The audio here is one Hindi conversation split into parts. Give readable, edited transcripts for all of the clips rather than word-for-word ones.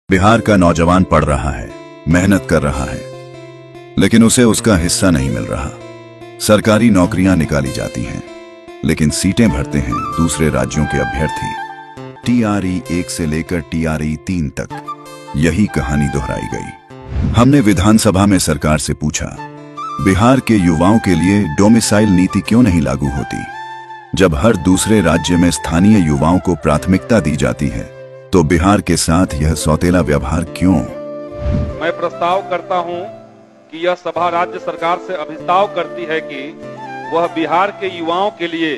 बिहार का नौजवान पढ़ रहा है, मेहनत कर रहा है, लेकिन उसे उसका हिस्सा नहीं मिल रहा। सरकारी नौकरियां निकाली जाती हैं, लेकिन सीटें भरते हैं दूसरे राज्यों के अभ्यर्थी। टीआरई 1 से लेकर टीआरई 3 तक यही कहानी दोहराई गई। हमने विधानसभा में सरकार से पूछा, बिहार के युवाओं के लिए डोमिसाइल नीति क्यों नहीं लागू होती? जब हर दूसरे राज्य में स्थानीय युवाओं को प्राथमिकता दी जाती है, तो बिहार के साथ यह सौतेला व्यवहार क्यों? मैं प्रस्ताव करता हूं कि यह सभा राज्य सरकार से अभिस्ताव करती है कि वह बिहार के युवाओं के लिए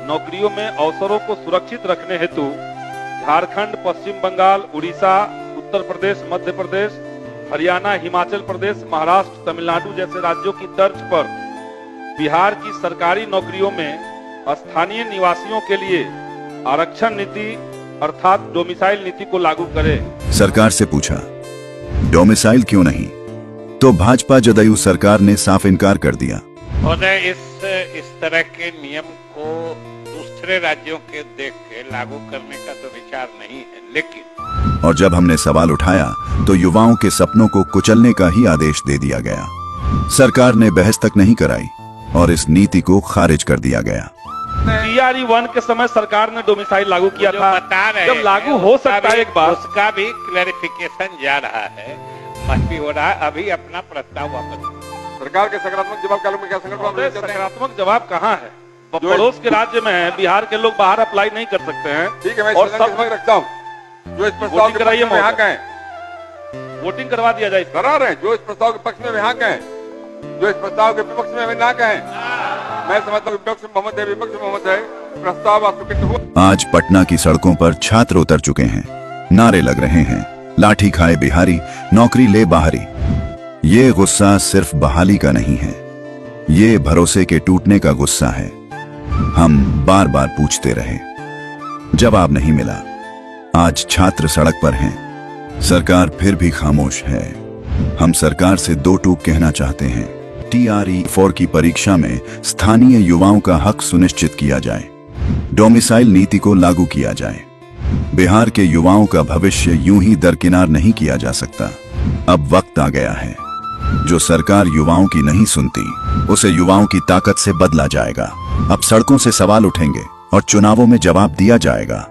नौकरियों में अवसरों को सुरक्षित रखने हेतु झारखंड, पश्चिम बंगाल, उड़ीसा, उत्तर प्रदेश, मध्य प्रदेश, हरियाणा, हिमाचल प्रदेश, महाराष्ट्र, तमिलनाडु जैसे राज्यों की तर्ज पर बिहार की सरकारी नौकरियों में स्थानीय निवासियों के लिए आरक्षण नीति अर्थात डोमिसाइल नीति को लागू करे। सरकार से पूछा, डोमिसाइल क्यों नहीं? तो भाजपा जदयू सरकार ने साफ इनकार कर दिया। और इस तरह के नियम को दूसरे राज्यों के देख के लागू करने का तो विचार नहीं है, लेकिन और जब हमने सवाल उठाया तो युवाओं के सपनों को कुचलने का ही आदेश दे दिया गया। सरकार ने बहस तक नहीं कराई और इस नीति को खारिज कर दिया गया। टीआरई 1 के समय सरकार ने डोमिसाइल लागू किया था। बता रहे जब लागू हो सकता है एक बार, उसका भी क्लैरिफिकेशन जा रहा है, मत भी हो रहा है। अभी अपना प्रस्ताव वापस सरकार के सकारात्मक जवाब कालू में क्या संकट? सकारात्मक जवाब कहाँ है? पड़ोस के राज्य में है, बिहार के लोग बाहर अप्लाई नहीं कर सकते हैं। ठीक है, मैं और सब रखता हूँ। जो इस प्रस्ताव के पक्ष में यहाँ कहें, वोटिंग करवा दिया जाए। करा रहे हैं। जो इस प्रस्ताव के पक्ष में यहाँ कहें, जो इस प्रस्ताव के विपक्ष में ना कहें। मैं समझता हूँ विपक्ष मोहम्मद है, विपक्ष मोहम्मद है, प्रस्ताव अस्वीकृत हुआ। आज पटना की सड़कों पर छात्र उतर चुके हैं, नारे लग रहे हैं, लाठी खाए बिहारी, नौकरी ले बाहरी। ये गुस्सा सिर्फ बहाली का नहीं है, ये भरोसे के टूटने का गुस्सा है। हम बार बार पूछते रहे, जवाब नहीं मिला। आज छात्र सड़क पर हैं, सरकार फिर भी खामोश है। हम सरकार से दो टूक कहना चाहते हैं। टीआरई 4 की परीक्षा में स्थानीय युवाओं का हक सुनिश्चित किया जाए, डोमिसाइल नीति को लागू किया जाए। बिहार के युवाओं का भविष्य यूं ही दरकिनार नहीं किया जा सकता। अब वक्त आ गया है। जो सरकार युवाओं की नहीं सुनती, उसे युवाओं की ताकत से बदला जाएगा। अब सड़कों से सवाल उठेंगे और चुनावों में जवाब दिया जाएगा।